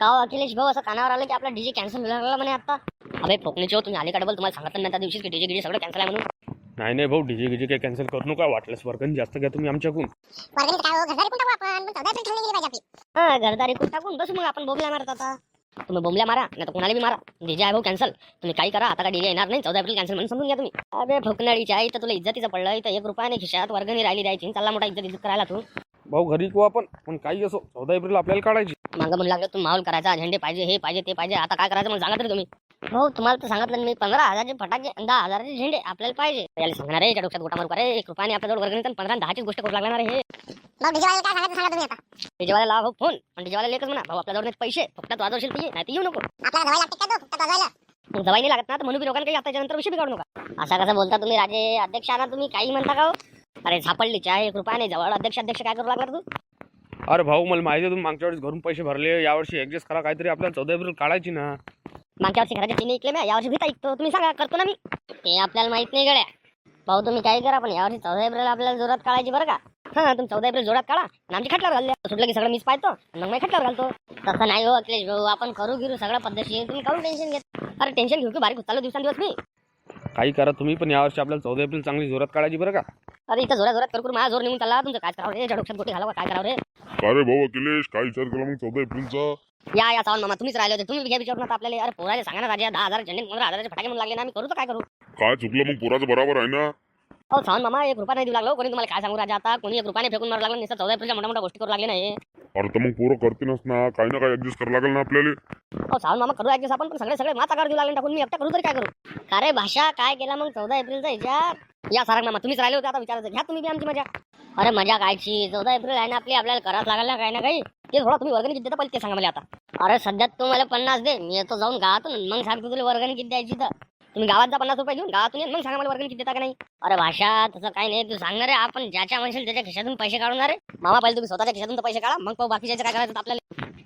का हो अखिलेश भाऊ, असं कानावर आलं की आपला डीजे कॅन्सल झाला म्हणे आता. अबे फोकणीचे हो, तुम्ही अलीकडे बोल, तुम्हाला सांगितलं नाही त्या दिवशी की डीजे गिजे सगळं कॅन्सल आहे म्हणून. नाही भाऊ, डीजे गिजे काही कॅन्सल करू नका. वाटलंच वर्गणी जास्त घ्या तुम्ही आमच्याकडून. वर्गणी काय हो, घरदारी पण टाकू आपण, पण 14 एप्रिल ठरवली गेली पाहिजे आपली. हा, घरदारी कुठं टाकून बसू मग आपण बोंबल्या मारत आता. तुम्ही बोंबल्या मारा नाही तर कोणाला बी मारा. डीजे आहे भाऊ कॅन्सल. तुम्ही काही करा, आता का डीजे येणार नाही. 14 एप्रिल कॅन्सल म्हणून समजून घ्या तुम्ही. अबे फुकणाडीच्या आई, तर तुला इज्जतीचं पडलं. इथं 1 रुपयाने खिशात वर्गणी राहिली द्यायची, चालला मोठा इज्जत करायला तू. भाऊ घरी येऊ आपण, पण काही असो 14 एप्रिल आपल्याला काढायची. मागं म्हणू लागलं तुम्ही माहोल करायचा, झेंडे पाहिजे, हे पाहिजे ते पाहिजे. आता काय करायचं मला सांगा तरी तुम्ही. भाऊ तुम्हाला तर सांगितलं मी, 15,000चे फटाके 10,000चे झेंडे आपल्याला पाहिजे. याला सांगणार आहे, डोक्यात गोटा मारू करे. 1 रुपयाने आपल्याजवळ वर्गणी, 15 आणि 10ची गोष्ट करू लागणार आहे. मग डीजे वाल्याला काय सांगायचं सांगा तुम्ही आता. डीजेवाला लावा भाऊ फोन, पण डीजेवाला लेखच म्हणा भाऊ आपल्याजवळ नाही पैसे, फक्त तू वाजवशील ते नाही तर येऊ नको. आपल्याला दवाई लागते का तो फक्त वाजवायला? मग दवाई नाही लागत ना, तर म्हणून बी लोकांना काही आता नंतर विषय बिघडू नका. असा कसं बोलता तुम्ही राजे अध्यक्ष ना, तुम्ही काही म्हणता का हो? अरे झापडली चाय 1 रुपयाने जवळ अध्यक्ष काय करू लागला तू. अरे भाऊ मला माहिती आहे, तुम्ही मागच्या वेळेस घरून पैसे भरले, यावर्षी ऍडजस्ट करा काहीतरी. आपल्याला 14 एप्रिल काढायची ना. मागच्या वर्षी घराचे 3 ऐकले मी, यावर्षी भीता ऐकतो. तुम्ही सांगा करतो ना मी. ते आपल्याला माहित नाही गड्या भाऊ, तुम्ही काही करा, पण यावर्षी 14 एप्रिल आपल्याला जोरात काढायची बरं का. हा, तुम्ही 14 एप्रिल जोरात काढा आणि आमची खटल्यावर घालले. सुटलं की सगळं मीच पाहतो, मग मी खटल्यावर घालतो. तसं नाही हो अखिलेश भाऊ, आपण करू गिरू सगळं पद्धतशीर. तुम्ही काढून टेन्शन घेत. अरे टेन्शन घेऊ की बारीक चालू दिवसांदिवस मी. काही करा तुम्ही, पण यावर्षी आपल्याला 14 एप्रिल चांगली जोरात काढायची बरं का. अरे इथं जोरात करू माझा जोर निघून चालला. तुमचं काय करावं रे, डोक्यात गोटी घालावं काय करावं रे. अरे भाऊ अखिलेश, काय विचार केला मग 14 एप्रिलचा? या सावन मामा तुम्हीच राहिले होते, तुम्ही घ्या विचारून आता आपल्याला. अरे पोराले सांगा ना राजा, 10,000 झेंडे 15,000चे फटाके म्हणून लागले ना, आम्ही करू तर काय करू. काय चुकलं मग? पोराचं बरोबर आहे ना. हो सावन मामा 1 रुपया नाही देऊ लागलो. कोणी तुम्हाला काय सांगू राजा, आता कोणी 1 रुपयाने फेकून मारू लागलं. नुसतं 14 एप्रिलच्या मोठ्या गोष्टी करू लागले नाही. अरे तर मग पोरं करतीलच ना, काही ना काही ऍडजस्ट करावं लागेल ना आपल्याला. हो सावन मामा करू ऍडजस्ट आपण, पण सगळे माता कर देऊ लागले टाकून. मी एकटा करू तरी काय करू. का रे भाषा काय केला मग 14 एप्रिलचा विचार. या सारंग मामा तुम्हीच राहिले होते, आता विचारायचं घ्या तुम्ही बी आमची मजा. अरे मजा कायची, 14 एप्रिल आहे ना आपली, आपल्याला करावं लागेल ना काही ना काही. ते थोडा तुम्ही वर्गणी किती देता पहिले ते सांगा मला आता. अरे सध्या तू मला 50 दे, मी येतो जाऊन गावातून, मग सांगतो तुला वर्गणी किती द्यायची. तर तुम्ही गावात जा 50 रुपये घेऊन गावातून मग सांगा मला वर्गणी किती देता का नाही. अरे भाषा तसं काही नाही, तू सांगणार आहे. आपण ज्याच्या म्हणशील त्याच्या खिशातून पैसे काढणार आहे. मामा पहिले तुम्ही स्वतःच्या खिशातून तर पैसे काढा, मग पाहू बाकीच्या काय करायचं आपल्याला.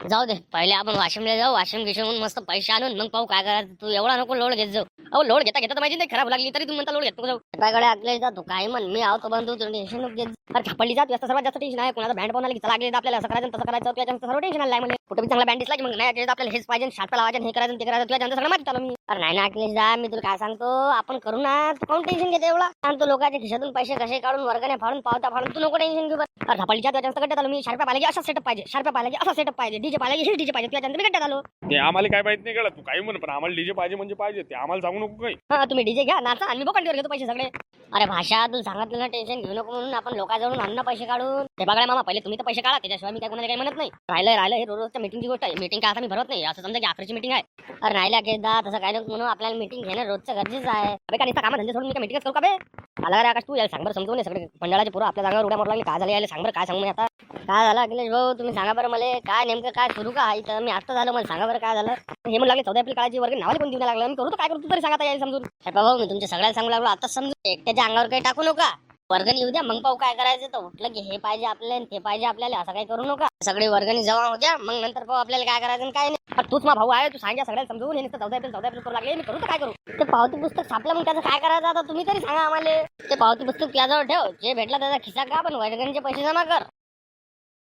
जाऊ दे, पहिले आपण वाशिमला जाऊ, वाशिम गिशमून मस्त पैसे आणून मग पाहू काय करायचं. तू एवढा नको लोड घेत जाऊ. अहो लोड घेता तर माहिती नाही खराब लागली तरी तुम्ही म्हणता लोड घेतो जाऊ. काय आगले जा तू काय म्हण, मी आवतो बंधू, तू टेन्शन घेत. अरे छापडली जात व्यस्त, सर्वात जास्त टेन्शन आहे. कोणाचा बँड पाहून आली की लागले आपल्याला असं करायचं तसं करायचं. तुझ्या सर्व टेन्शन आलं म्हणजे कुठे बी चांगला बँड दिसला की मग नाही आपल्याला हेच पाहिजे, शार्ट लावायचं, हे करायचं ते करायचं. तुझ्या सगळं माहिती चालू मी. अरे नाही ना अखिलेश जा, मी तुला काय सांगतो, आपण करू ना. तू कोण टेन्शन घेते एवढा. सांगतो लोकांच्या खिशातून पैसे कसे काढून वर्गाने फाडून पावता फाडून, तू नको टेन्शन घेऊ. अरे छापडलीच्या तुझ्या गड्ड्यात आलो मी. शार्प्या पाहिजे असा सेटअप पाहिजे, शार्प्या पाहिजे असा सेटअप पाहिजे, डीजे पाहिजे हे डीजे पाहिजे. तुझ्या मी गड्ड्यात आलो. ते आम्हाला काय माहित नाही कळत, तू काही म्हण, पण आम्हाला डीजे पाहिजे म्हणजे पाहिजे. ते आम्हाला सांगू नको काही. हा तुम्ही डीजे घ्या नाचा आणि मी बोकांडीवर घेतो पैसे सगळे. अरे भाषा तू सांगितलं ना टेन्शन घेऊ नको म्हणून, आपण लोकांजवळून अन्न पैसे काढून. ते बघा मामा, पहिले तुम्ही तर पैसे काढा, त्याच्याशिवाय मी काय कोणाला काही म्हणत नाही. राहिलं हे रोजच्या मीटिंगची गोष्ट आहे. मीटिंग काय आता मी भरत नाही, असं समजा की आखरीची मीटिंग आहे. अरे राहिल्या एकदा तसं काय नको म्हणून आपल्याला मीटिंग घेणं रोजचं गरजेचं आहे. अबे काय काम धंदे सोडून मी काय मीटिंगच करू का बे. मला काय आकाश तू यायला सांग बरं, समजून सगळे मंडळाचे पुरं आपल्या जागा उड्या मारू लागले. काय झालं यायला सांग बरं, काय सांगू मी आता. काय झालं अखिलेश भाऊ तुम्ही सांगा बरं मला, काय नेमकं काय सुरू का इथं. मी आता झालं मला सांगा बरं काय झालं. हे म्हणून लागले 14 एप्रिल काळाची वर्ग नावाला पण देऊ लागलं. मी करू तर काय करू, तू तरी सांगा यायला समजून. भाऊ मी तुमच्या सगळ्याला सांगू लागलो आता समजून. एकट्याच्या अंगावर काही टाकू नका. वर्गणी येऊ द्या मग पाहू काय करायचं. तर उठलं की हे पाहिजे आपल्याला ते पाहिजे आपल्याला, असं काही करू नका. सगळी वर्गणी जमा होऊ द्या, मग नंतर पाहू आपल्याला काय करायचं काय नाही. तूच मा भाऊ आहे, तू सांगा सगळ्याला समजून. हे नुसतं 14 एप्रिल करू लागले, मी करू तर काय करू. ते पावती पुस्तक छापलं मग त्याचं काय करायचं आता तुम्ही तरी सांगा आम्हाला. ते पावती पुस्तक तुझ्याजवळ ठेव, जे भेटला त्याचा खिसा का, पण वर्गणीचे पैसे जमा कर.